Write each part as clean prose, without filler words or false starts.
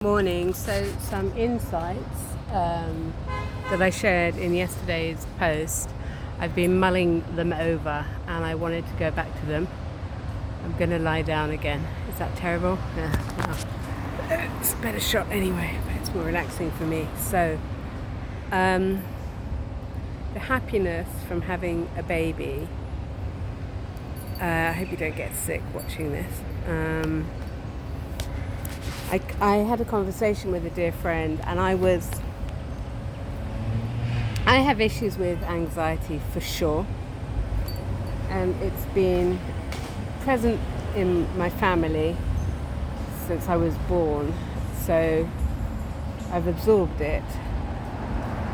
Morning. So some insights that I shared in yesterday's post, I've been mulling them over and I wanted to go back to them. I'm going to lie down again. Is that terrible? Yeah, well, it's a better shot anyway, but it's more relaxing for me. So the happiness from having a baby, I hope you don't get sick watching this. I had a conversation with a dear friend, and I have issues with anxiety for sure, and it's been present in my family since I was born, so I've absorbed it,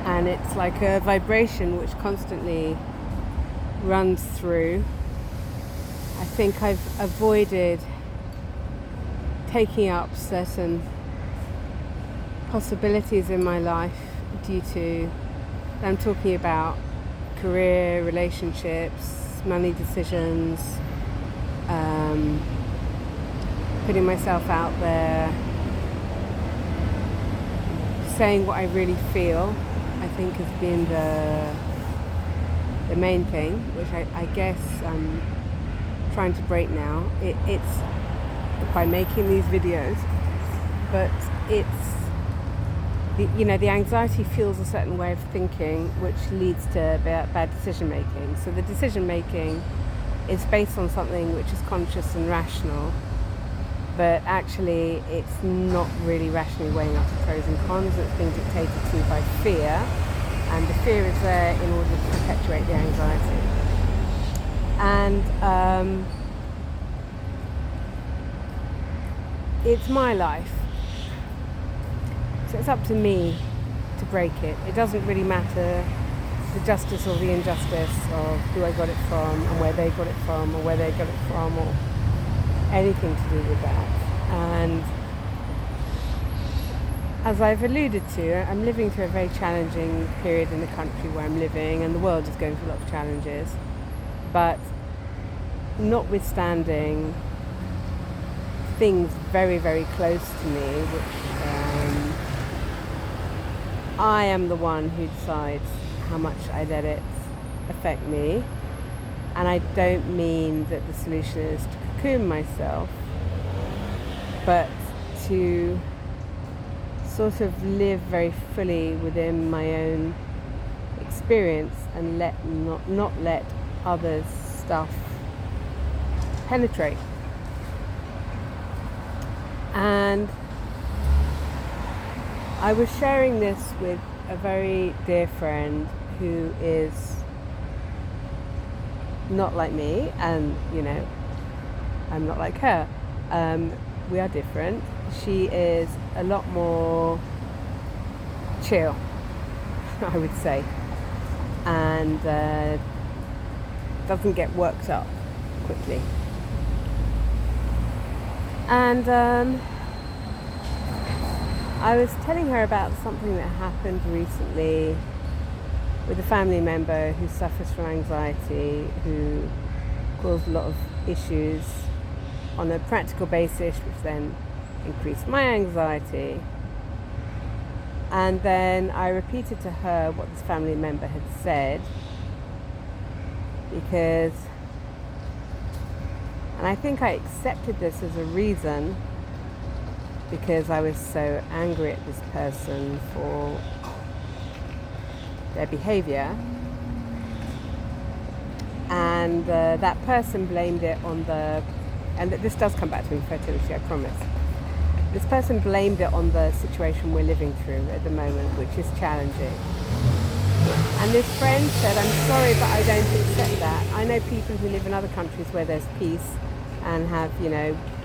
and it's like a vibration which constantly runs through. I think I've avoided taking up certain possibilities in my life due to, I'm talking about career, relationships, money decisions, putting myself out there, saying what I really feel, I think has been the main thing, which I guess I'm trying to break now. It's by making these videos, but it's the anxiety fuels a certain way of thinking which leads to bad decision making. So the decision making is based on something which is conscious and rational, but actually it's not really rationally weighing up the pros and cons. It's being dictated to by fear, and the fear is there in order to perpetuate the anxiety. And it's my life, so it's up to me to break it. It doesn't really matter the justice or the injustice of who I got it from and where they got it from or where they got it from or anything to do with that. And as I've alluded to, I'm living through a very challenging period in the country where I'm living, and the world is going through a lot of challenges, but notwithstanding things very, very close to me, which I am the one who decides how much I let it affect me. And I don't mean that the solution is to cocoon myself, but to sort of live very fully within my own experience and not let others' stuff penetrate. And I was sharing this with a very dear friend who is not like me, and I'm not like her. We are different. She is a lot more chill, I would say, and doesn't get worked up quickly. And I was telling her about something that happened recently with a family member who suffers from anxiety, who caused a lot of issues on a practical basis, which then increased my anxiety. And then I repeated to her what this family member had said, and I think I accepted this as a reason because I was so angry at this person for their behavior. And that person blamed it on and this does come back to infertility, I promise. This person blamed it on the situation we're living through at the moment, which is challenging. And this friend said, I'm sorry, but I don't accept that. I know people who live in other countries where there's peace and have,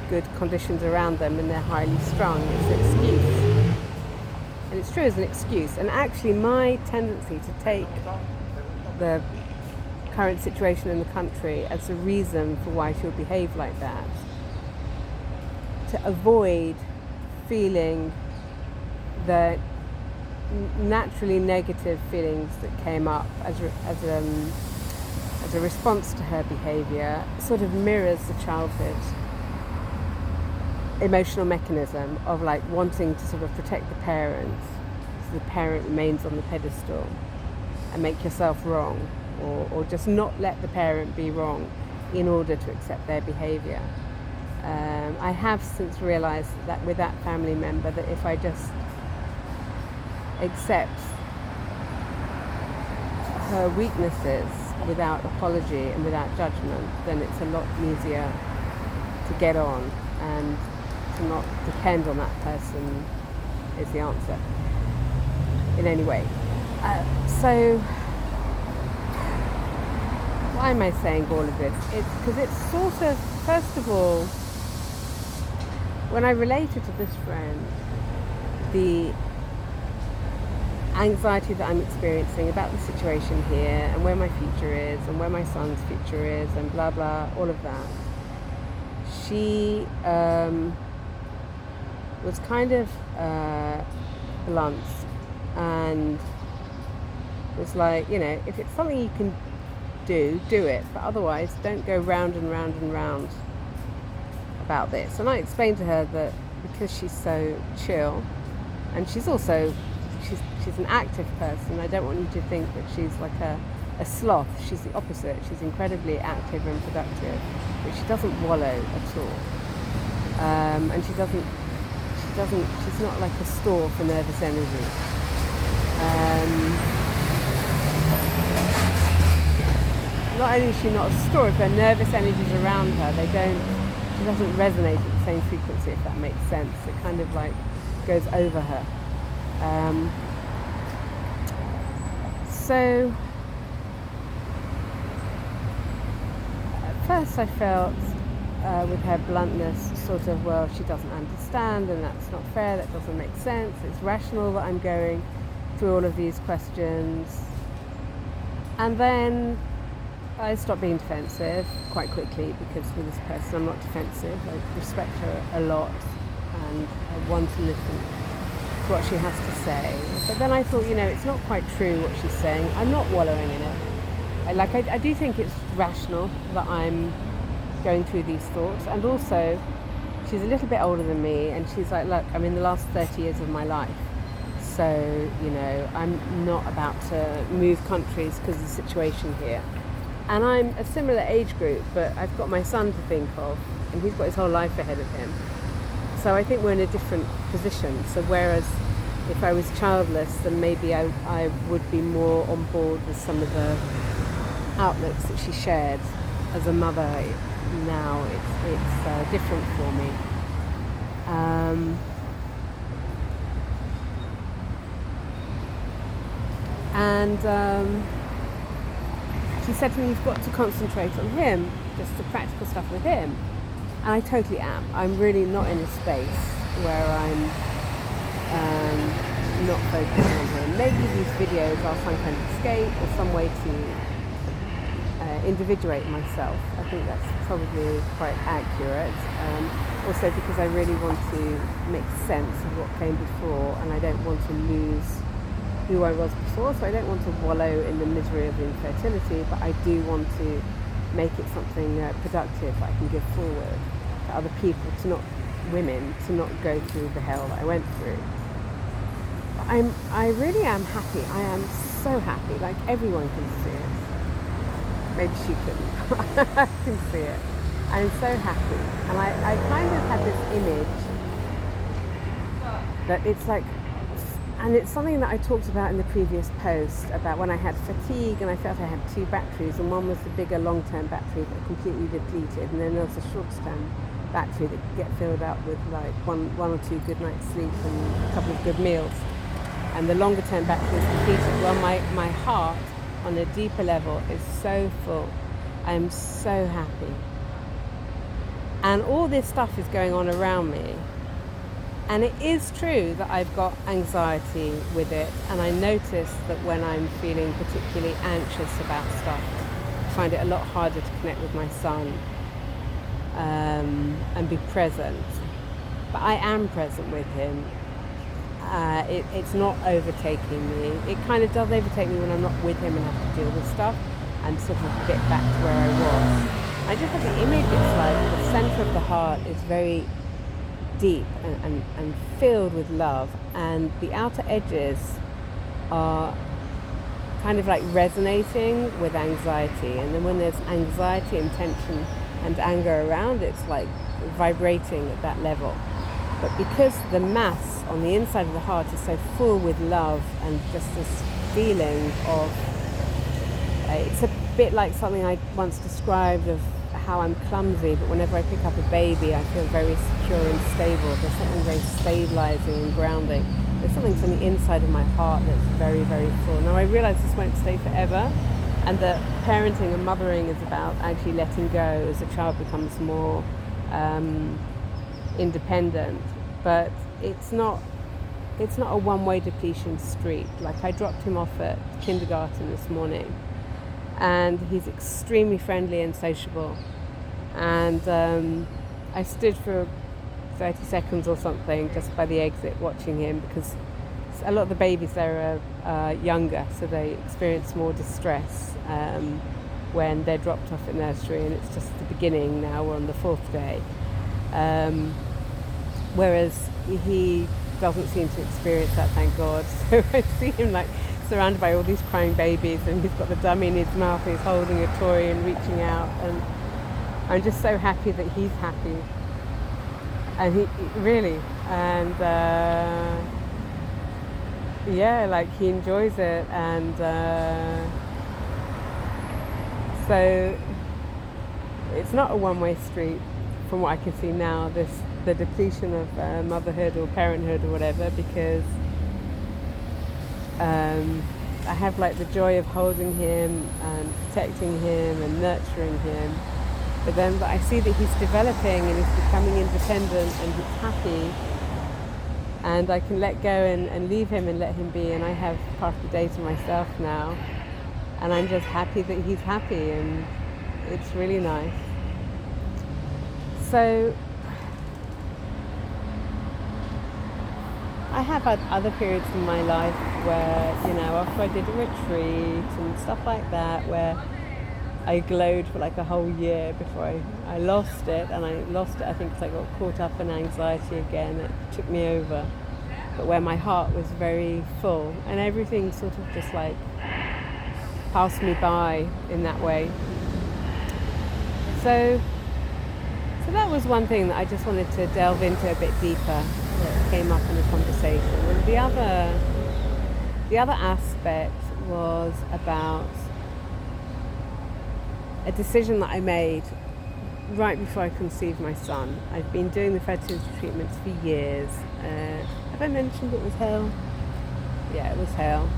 good conditions around them, and they're highly strung. It's an excuse. And it's true as an excuse. And actually my tendency to take the current situation in the country as a reason for why she'll behave like that, to avoid feeling the naturally negative feelings that came up as a response to her behaviour, sort of mirrors the childhood. emotional mechanism of like wanting to sort of protect the parents, so the parent remains on the pedestal, and make yourself wrong, or just not let the parent be wrong in order to accept their behaviour. I have since realised that with that family member, that if I just accept her weaknesses without apology and without judgment, then it's a lot easier to get on, and to not depend on that person is the answer in any way. So why am I saying all of this? It's because it's sort of, first of all, when I related to this friend, the anxiety that I'm experiencing about the situation here, and where my future is, and where my son's future is, and blah blah, all of that, she was kind of blunt, and was like, you know, if it's something you can do it, but otherwise don't go round and round and round about this. And I explained to her that because she's so chill, and she's also she's an active person, I don't want you to think that she's like a sloth. She's the opposite. She's incredibly active and productive, but she doesn't wallow at all. And she's not like a store for nervous energy. Not only is she not a store, if her nervous energies around her, she doesn't resonate at the same frequency, if that makes sense. It kind of like goes over her. So at first I felt with her bluntness sort of, well, she doesn't understand, and that's not fair, that doesn't make sense, it's rational that I'm going through all of these questions. And then I stopped being defensive quite quickly, because with this person I'm not defensive. I respect her a lot, and I want to listen to what she has to say. But then I thought, you know, it's not quite true what she's saying. I'm not wallowing in it. I do think it's rational that I'm going through these thoughts. And also, she's a little bit older than me, and she's like, look, I'm in the last 30 years of my life. So, you know, I'm not about to move countries because of the situation here. And I'm a similar age group, but I've got my son to think of, and he's got his whole life ahead of him. So I think we're in a different position. So whereas if I was childless, then maybe I would be more on board with some of the outlooks that she shared. As a mother, now it's different for me. She said to me, you've got to concentrate on him, just the practical stuff with him. And I totally am. I'm really not in a space where I'm not focusing on him. Maybe these videos are some kind of escape or some way to individuate myself. I think that's probably quite accurate. Also because I really want to make sense of what came before, and I don't want to lose who I was before, so I don't want to wallow in the misery of infertility, but I do want to make it something productive that I can give forward to other people, to not women, to not go through the hell that I went through. But I really am happy. I am so happy. Like, everyone can see it. Maybe she couldn't. I can see it. I'm so happy. And I kind of had this image that it's like, and it's something that I talked about in the previous post about when I had fatigue and I felt I had two batteries, and one was the bigger long-term battery that completely depleted, and then there was a short-term battery that could get filled up with like one or two good nights sleep and a couple of good meals. And the longer-term battery is depleted. Well, my heart on a deeper level is so full. I am so happy. And all this stuff is going on around me. And it is true that I've got anxiety with it, and I notice that when I'm feeling particularly anxious about stuff, I find it a lot harder to connect with my son and be present. But I am present with him. It's not overtaking me. It kind of does overtake me when I'm not with him and have to deal with stuff and sort of get back to where I was. I just have the image, it's like the center of the heart is very deep and filled with love, and the outer edges are kind of like resonating with anxiety. And then when there's anxiety and tension and anger around, it's like vibrating at that level. But because the mass on the inside of the heart is so full with love and just this feeling of, it's a bit like something I once described of how I'm clumsy, but whenever I pick up a baby, I feel very secure and stable. There's something very stabilizing and grounding. There's something from the inside of my heart that's very, very full. Now, I realize this won't stay forever, and that parenting and mothering is about actually letting go as a child becomes more independent. But it's not a one-way depletion street. Like, I dropped him off at kindergarten this morning, and he's extremely friendly and sociable. And I stood for 30 seconds or something just by the exit watching him, because a lot of the babies there are younger, so they experience more distress when they're dropped off at nursery, and it's just the beginning now. We're on the 4th day. Whereas he doesn't seem to experience that, thank God. So I see him like surrounded by all these crying babies, and he's got the dummy in his mouth, and he's holding a toy and reaching out, and I'm just so happy that he's happy. And he really, and yeah, like he enjoys it, and so it's not a one-way street from what I can see now, the depletion of motherhood or parenthood or whatever, because I have like the joy of holding him and protecting him and nurturing him. But I see that he's developing and he's becoming independent and he's happy, and I can let go and leave him and let him be, and I have part of the day to myself now, and I'm just happy that he's happy, and it's really nice. So I have had other periods in my life where, after I did a retreat and stuff like that, where I glowed for like a whole year before I lost it. And I lost it, I think, because I got caught up in anxiety again. It took me over. But where my heart was very full, and everything sort of just like passed me by in that way. So that was one thing that I just wanted to delve into a bit deeper, that came up in the conversation. And the other aspect was about a decision that I made right before I conceived my son. I've been doing the fertility treatments for years. Have I mentioned it was hell? Yeah, it was hell.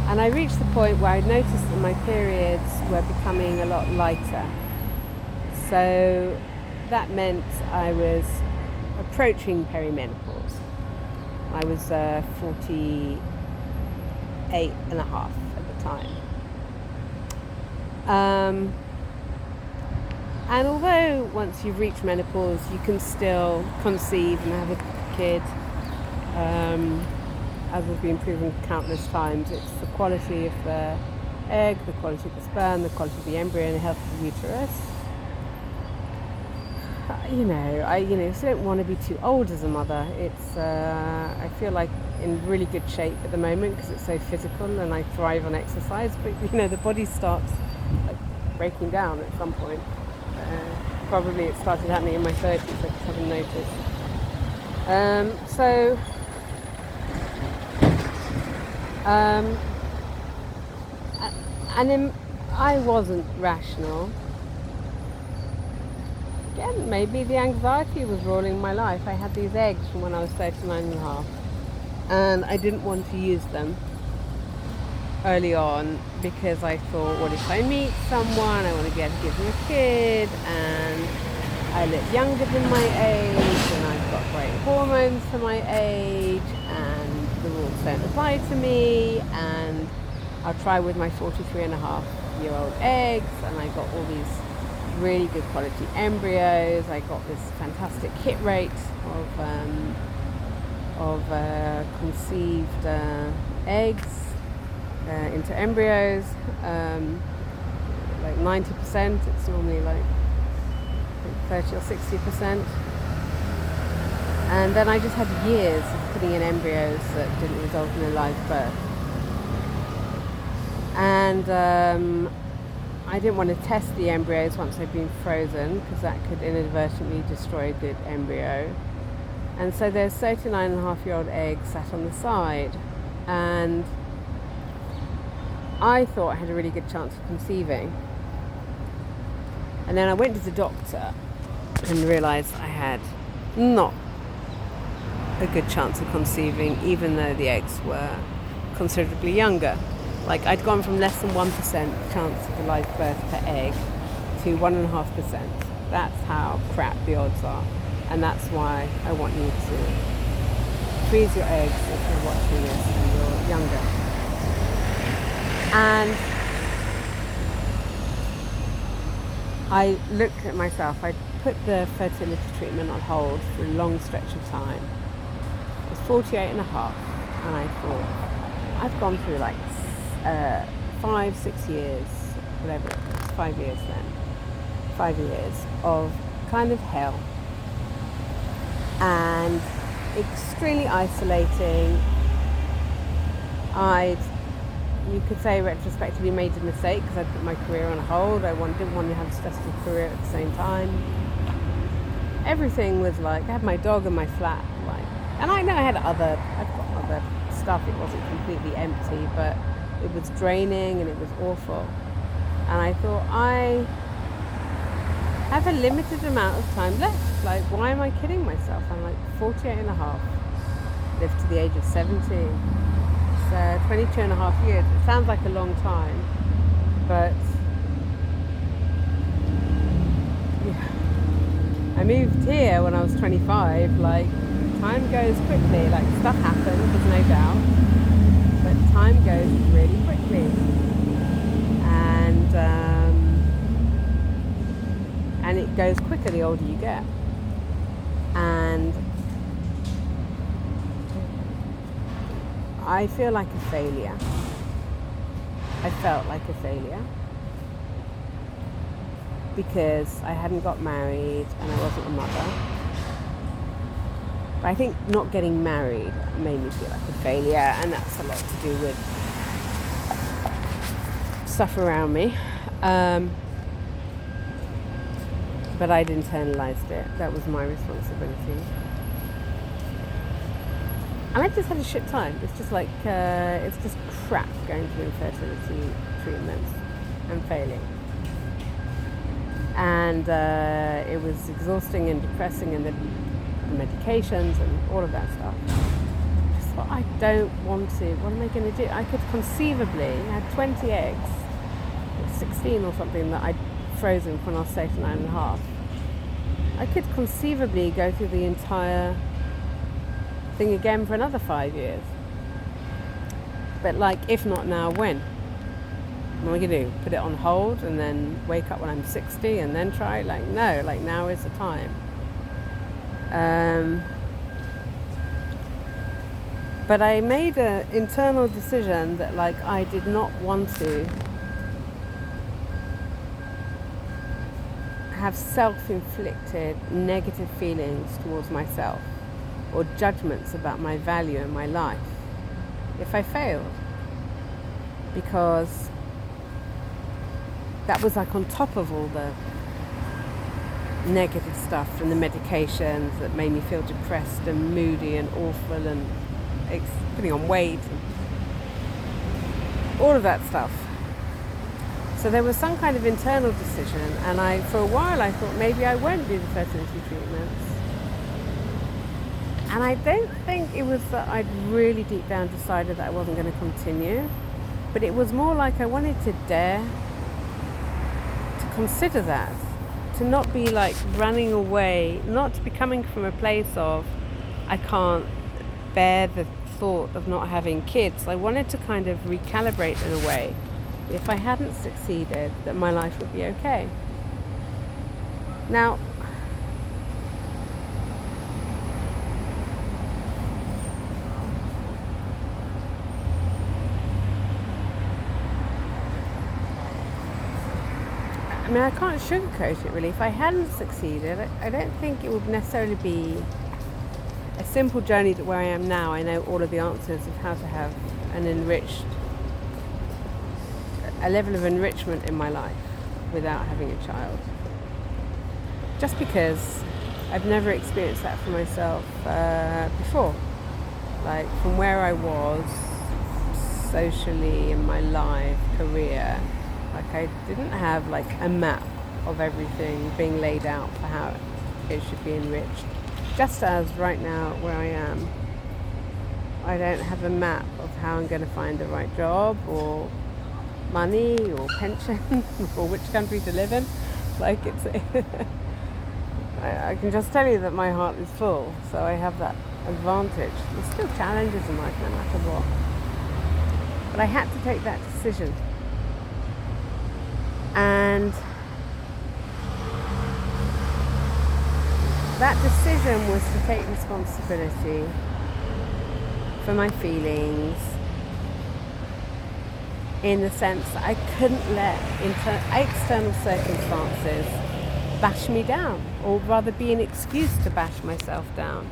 And I reached the point where I noticed that my periods were becoming a lot lighter. So that meant I was approaching perimenopause. I was 48 and a half at the time. And although once you've reached menopause, you can still conceive and have a kid, as has been proven countless times, it's the quality of the egg, the quality of the sperm, the quality of the embryo, and the health of the uterus. I still don't want to be too old as a mother. It's I feel like in really good shape at the moment because it's so physical and I thrive on exercise. But the body starts like breaking down at some point. Probably it started happening in my 30s. I just haven't noticed. And then I wasn't rational. Again, maybe the anxiety was ruling my life. I had these eggs from when I was 39 and a half, and I didn't want to use them early on because I thought, what if I meet someone, I want to be able to give them a kid, and I look younger than my age, and I've got great hormones for my age, and the rules don't apply to me, and I'll try with my 43-and-a-half-year-old eggs, and I got all these really good quality embryos. I got this fantastic hit rate of conceived eggs into embryos, like 90%. It's normally like 30 or 60%. And then I just had years of putting in embryos that didn't result in a live birth. And I didn't want to test the embryos once they'd been frozen, because that could inadvertently destroy a good embryo. And so there's 39.5-year-old eggs sat on the side. And I thought I had a really good chance of conceiving. And then I went to the doctor and realised I had not a good chance of conceiving, even though the eggs were considerably younger. Like, I'd gone from less than 1% chance of a live birth per egg to 1.5%. That's how crap the odds are. And that's why I want you to freeze your eggs if you're watching this and you're younger. And I looked at myself. I put the fertility treatment on hold for a long stretch of time. I was 48 and a half, and I thought, I've gone through like 5-6 years, whatever it was, 5 years then, 5 years of kind of hell, and extremely isolating. You could say retrospectively made a mistake, because I put my career on hold. I didn't want to have a stressful career at the same time. Everything was like, I had my dog and my flat, like, and I know I've got other stuff. It wasn't completely empty, but it was draining and it was awful. And I thought, I have a limited amount of time left. Like, why am I kidding myself? I'm like 48 and a half, lived to the age of 70. So 22 and a half years. It sounds like a long time, but yeah. I moved here when I was 25. Like, time goes quickly. Like, stuff happens, there's no doubt, but time goes really quickly. And it goes quicker the older you get. And I feel like a failure. I felt like a failure because I hadn't got married and I wasn't a mother. But I think not getting married made me feel like a failure, and that's a lot to do with stuff around me. But I'd internalized it. That was my responsibility. And I just had a shit time. It's just like, it's just crap going through infertility treatments and failing. And it was exhausting and depressing, and the medications and all of that stuff. I just thought, I don't want to. What am I going to do? I could conceivably, I had 20 eggs, 16 or something that I'd frozen when I was 39 and a half. I could conceivably go through the entire thing again for another 5 years. But like, if not now, when? What am I going to do? Put it on hold and then wake up when I'm 60 and then try? Like, no, like, now is the time. But I made an internal decision that, like, I did not want to have self-inflicted negative feelings towards myself or judgments about my value in my life if I failed, because that was like on top of all the negative stuff and the medications that made me feel depressed and moody and awful and putting on weight and all of that stuff. So there was some kind of internal decision, and for a while I thought maybe I won't do the fertility treatments. And I don't think it was that I'd really deep down decided that I wasn't going to continue, but it was more like I wanted to dare to consider that, to not be like running away, not to be coming from a place of I can't bear the thought of not having kids. I wanted to kind of recalibrate in a way. If I hadn't succeeded, that my life would be okay. Now, I mean, I can't sugarcoat it really. If I hadn't succeeded, I don't think it would necessarily be a simple journey to where I am now, I know all of the answers of how to have a level of enrichment in my life without having a child. Just because I've never experienced that for myself before. Like from where I was socially in my life, career, like I didn't have like a map of everything being laid out for how it should be enriched. Just as right now where I am, I don't have a map of how I'm going to find the right job or money or pension or which country to live in. Like it's I can just tell you that my heart is full, so I have that advantage. There's still challenges in life no matter what, but I had to take that decision, and that decision was to take responsibility for my feelings, in the sense that I couldn't let external circumstances bash me down, or rather be an excuse to bash myself down,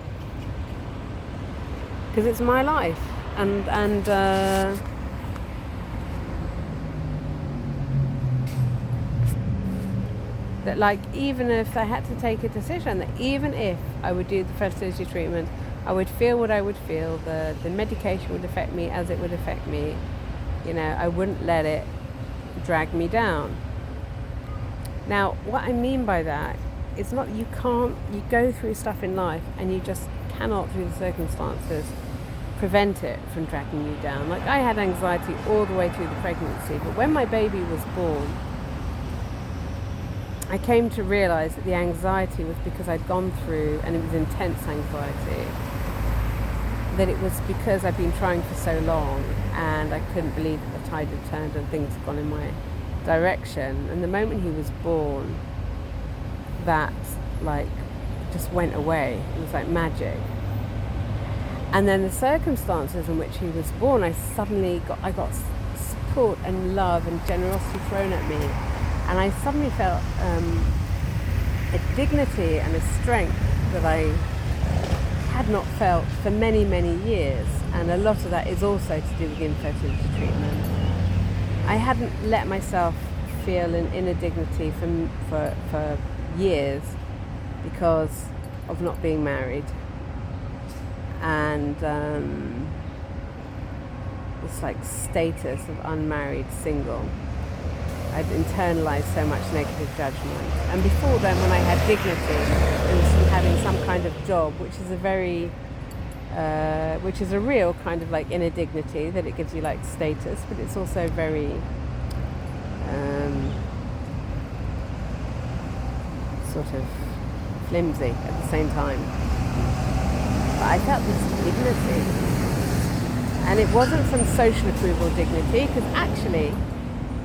because it's my life, and that like even if I had to take a decision, that even if I would do the fertility treatment, I would feel what I would feel, the medication would affect me as it would affect me, you know, I wouldn't let it drag me down. Now, what I mean by that is not you go through stuff in life and you just cannot, through the circumstances, prevent it from dragging you down. Like I had anxiety all the way through the pregnancy, but when my baby was born, I came to realise that the anxiety was because I'd gone through, and it was intense anxiety, that it was because I'd been trying for so long and I couldn't believe that the tide had turned and things had gone in my direction. And the moment he was born, that like just went away. It was like magic. And then the circumstances in which he was born, I got support and love and generosity thrown at me, and I suddenly felt a dignity and a strength that I had not felt for many, many years. And a lot of that is also to do with infertility treatment. I hadn't let myself feel an inner dignity for years because of not being married, and this like status of unmarried single. I'd internalized so much negative judgment, and before then, when I had dignity, it was from having some kind of job, which is a real kind of like inner dignity, that it gives you like status, but it's also very sort of flimsy at the same time. But I felt this dignity, and it wasn't from social approval dignity, because actually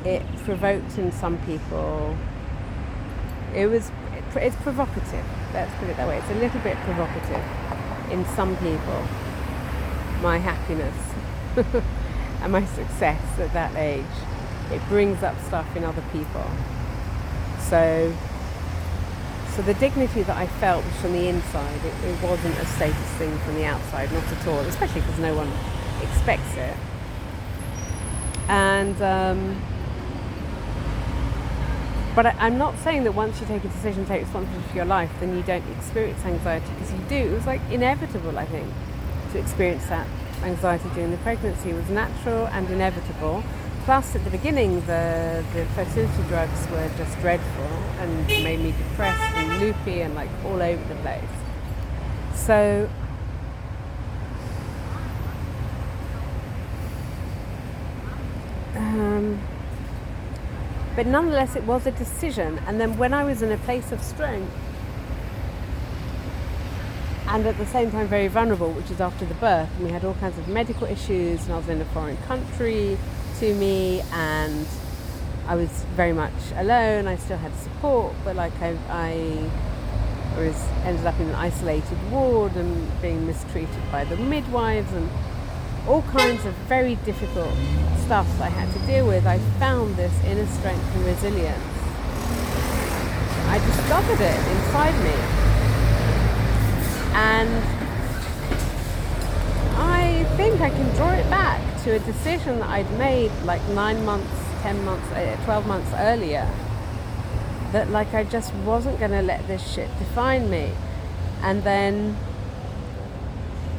it provoked in some people. It's provocative, let's put it that way. It's a little bit provocative in some people, my happiness and my success at that age. It brings up stuff in other people. So the dignity that I felt was from the inside. It wasn't a status thing from the outside, not at all, especially because no one expects it. And but I'm not saying that once you take a decision, take responsibility for your life, then you don't experience anxiety, because you do. It was like inevitable, I think, to experience that anxiety during the pregnancy. It was natural and inevitable. Plus, at the beginning, the fertility drugs were just dreadful and made me depressed and loopy and like all over the place. So but nonetheless, it was a decision. And then when I was in a place of strength, and at the same time very vulnerable, which is after the birth, and we had all kinds of medical issues, and I was in a foreign country to me, and I was very much alone. I still had support, but like I ended up in an isolated ward and being mistreated by the midwives and all kinds of very difficult stuff I had to deal with. I found this inner strength and resilience. I discovered it inside me. And I can draw it back to a decision that I'd made like 9 months, 10 months, 12 months earlier. That like I just wasn't going to let this shit define me. And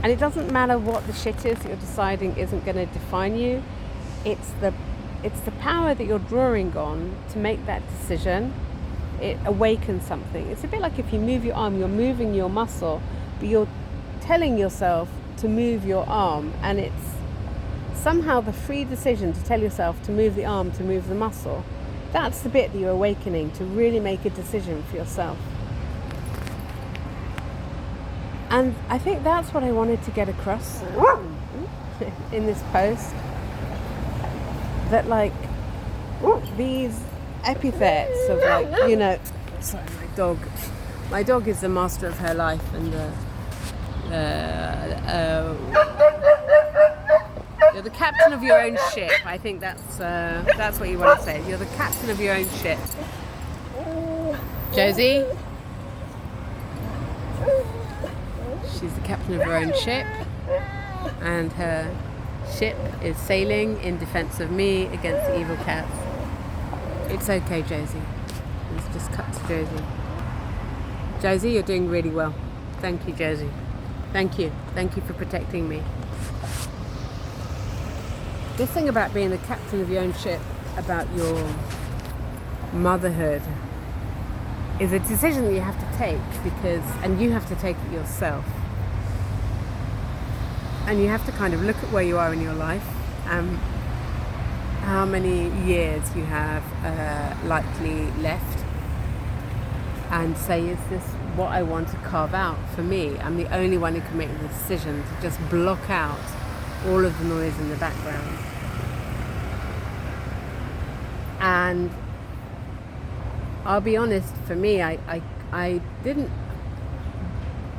it doesn't matter what the shit is that you're deciding isn't going to define you. It's the power that you're drawing on to make that decision. It awakens something. It's a bit like if you move your arm, you're moving your muscle, but you're telling yourself to move your arm, and it's somehow the free decision to tell yourself to move the arm, to move the muscle. That's the bit that you're awakening, to really make a decision for yourself. And I think that's what I wanted to get across in this post. That like these epithets of like, you know, sorry, my dog is the master of her life, and you're the captain of your own ship. I think that's what you want to say. You're the captain of your own ship. Josie? She's the captain of her own ship, and her ship is sailing in defense of me against the evil cats. It's okay, Josie. Let's just cut to Josie. Josie, you're doing really well. Thank you, Josie. Thank you. Thank you for protecting me. This thing about being the captain of your own ship, about your motherhood, is a decision that you have to take, and you have to take it yourself. And you have to kind of look at where you are in your life, how many years you have likely left, and say, is this what I want to carve out for me? I'm the only one who can make the decision to just block out all of the noise in the background. And I'll be honest, for me, I didn't,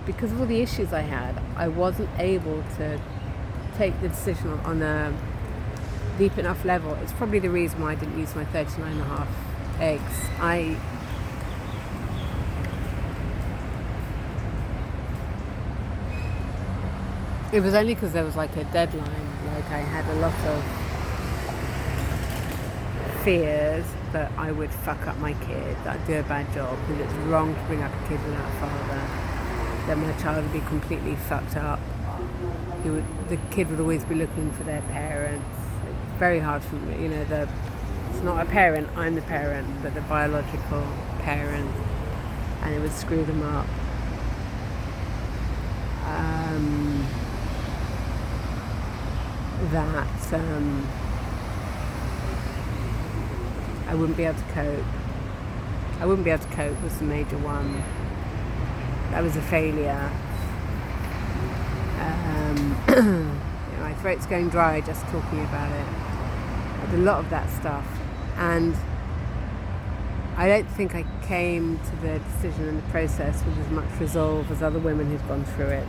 because of all the issues I had, I wasn't able to take the decision on a deep enough level. It's probably the reason why I didn't use my 39.5 eggs. It was only because there was like a deadline. Like I had a lot of fears that I would fuck up my kid, that I'd do a bad job, that it's wrong to bring up a kid without a father, that my child would be completely fucked up. The kid would always be looking for their parents. It's very hard for me, you know, it's not a parent, I'm the parent, but the biological parent, and it would screw them up. I wouldn't be able to cope. I wouldn't be able to cope was the major one. That was a failure. You know, my throat's going dry just talking about it. I had a lot of that stuff, and I don't think I came to the decision and the process with as much resolve as other women who've gone through it.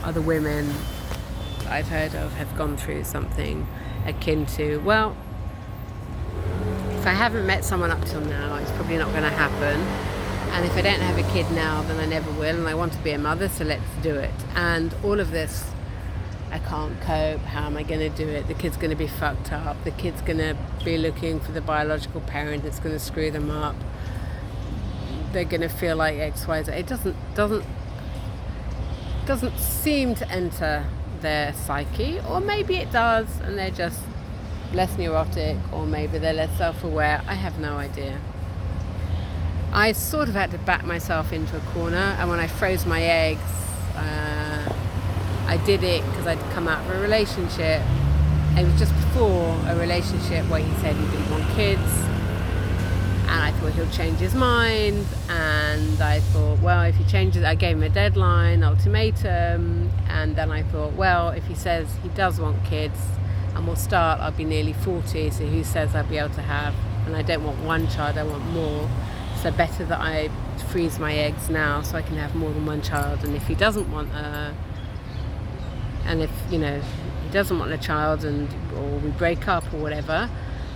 Other women that I've heard of have gone through something akin to, well, if I haven't met someone up till now, it's probably not going to happen. And if I don't have a kid now, then I never will. And I want to be a mother, so let's do it. And all of this, I can't cope. How am I going to do it? The kid's going to be fucked up. The kid's going to be looking for the biological parent. It's going to screw them up. They're going to feel like X, Y, Z. It doesn't seem to enter their psyche, or maybe it does, and they're just less neurotic, or maybe they're less self-aware. I have no idea. I sort of had to back myself into a corner, and when I froze my eggs, I did it because I'd come out of a relationship. It was just before a relationship where he said he didn't want kids, and I thought he'll change his mind, and I thought, well, if he changes, I gave him a deadline, ultimatum, and then I thought, well, if he says he does want kids and we'll start, I'll be nearly 40, so who says I'll be able to have, and I don't want one child, I want more, so better that I freeze my eggs now so I can have more than one child. And if he doesn't want and if, you know, he doesn't want a child, or we break up or whatever,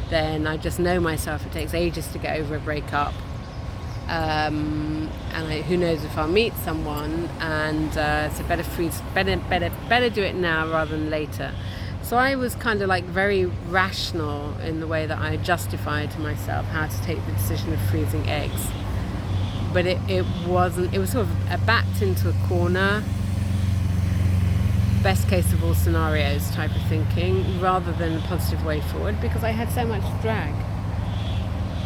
then I just know myself, it takes ages to get over a breakup. Who knows if I'll meet someone, and so better do it now rather than later. So I was kind of like very rational in the way that I justified to myself how to take the decision of freezing eggs. But it wasn't, it was sort of backed into a corner, best case of all scenarios type of thinking, rather than a positive way forward, because I had so much drag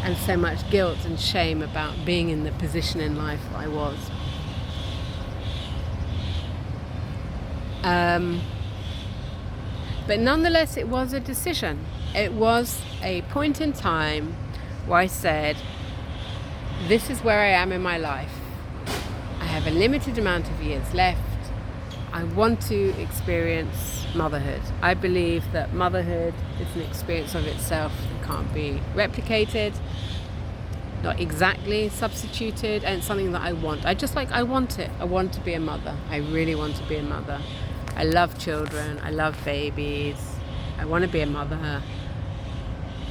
and so much guilt and shame about being in the position in life I was. But nonetheless, it was a decision. It was a point in time where I said, this is where I am in my life. I have a limited amount of years left. I want to experience motherhood. I believe that motherhood is an experience of itself that can't be replicated, not exactly substituted, and it's something that I want. I want it. I want to be a mother. I really want to be a mother. I love children. I love babies. I want to be a mother.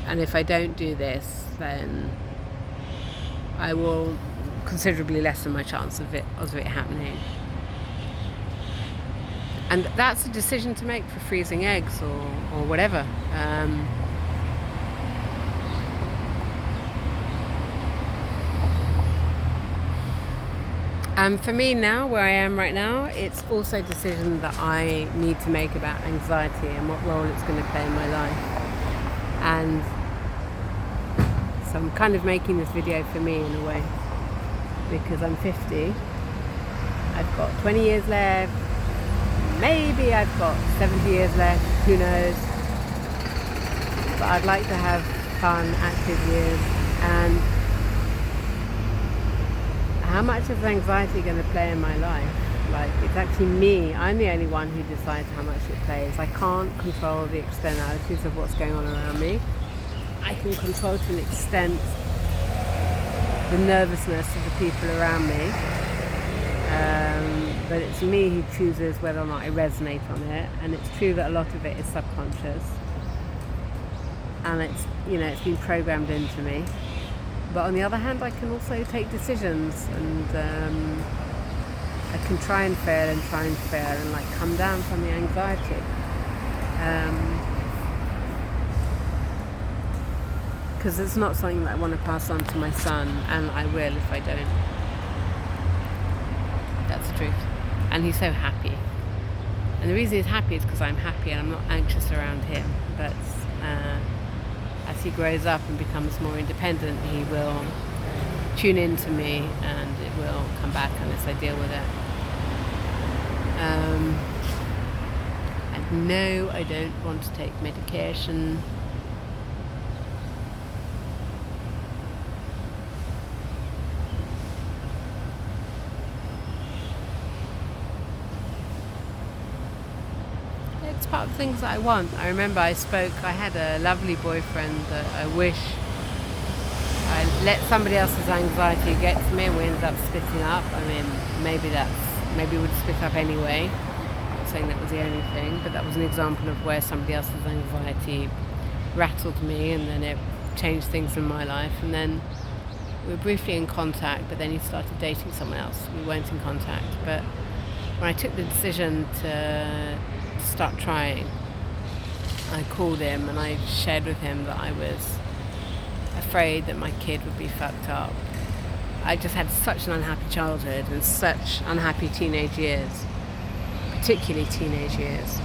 And if I don't do this, then I will considerably lessen my chance of it happening. And that's a decision to make for freezing eggs or whatever. For me now, where I am right now, it's also a decision that I need to make about anxiety and what role it's going to play in my life. And so I'm kind of making this video for me in a way, because I'm 50. I've got 20 years left. Maybe I've got 70 years left, who knows. But I'd like to have fun, active years. And how much is anxiety going to play in my life? Like, it's actually me. I'm the only one who decides how much it plays. I can't control the externalities of what's going on around me. I can control to an extent the nervousness of the people around me. But it's me who chooses whether or not I resonate on it. And it's true that a lot of it is subconscious. And it's been programmed into me. But on the other hand, I can also take decisions, and I can try and fail and like come down from the anxiety. Because it's not something that I want to pass on to my son, and I will if I don't. That's the truth. And he's so happy. And the reason he's happy is because I'm happy and I'm not anxious around him. But as he grows up and becomes more independent, he will tune into me and it will come back unless I deal with it. And no, I don't want to take medication. It's part of things that I want. I remember I had a lovely boyfriend that I wish I let somebody else's anxiety get to me and we ended up splitting up. I mean, maybe we would split up anyway. I'm not saying that was the only thing, but that was an example of where somebody else's anxiety rattled me and then it changed things in my life. And then we were briefly in contact, but then he started dating someone else. We weren't in contact. But when I took the decision to start trying, I called him and I shared with him that I was afraid that my kid would be fucked up. I just had such an unhappy childhood and such unhappy teenage years, particularly teenage years.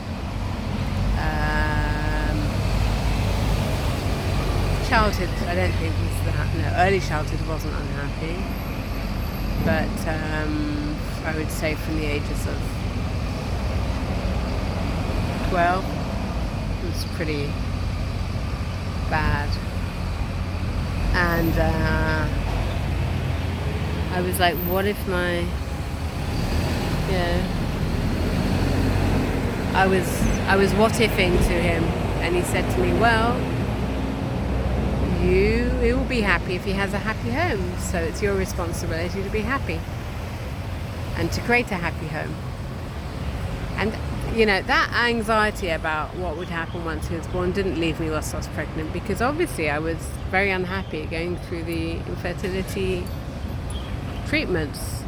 Childhood, I don't think was that. No, early childhood wasn't unhappy, but I would say from the ages of 12, it was pretty bad. And I was like, what if I was what-ifing to him, and he said to me, well, he will be happy if he has a happy home, so it's your responsibility to be happy and to create a happy home. And that anxiety about what would happen once he was born didn't leave me whilst I was pregnant, because obviously I was very unhappy going through the infertility treatments.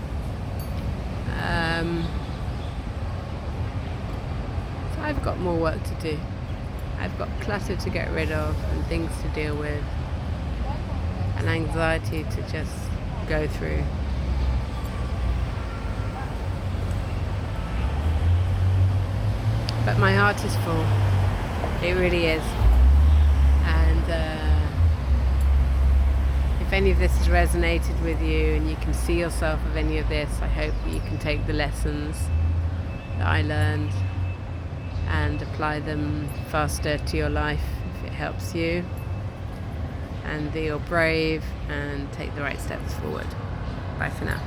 So I've got more work to do. I've got clutter to get rid of and things to deal with and anxiety to just go through. But my heart is full. It really is. And if any of this has resonated with you and you can see yourself of any of this, I hope that you can take the lessons that I learned and apply them faster to your life if it helps you, and that you're brave and take the right steps forward. Bye for now.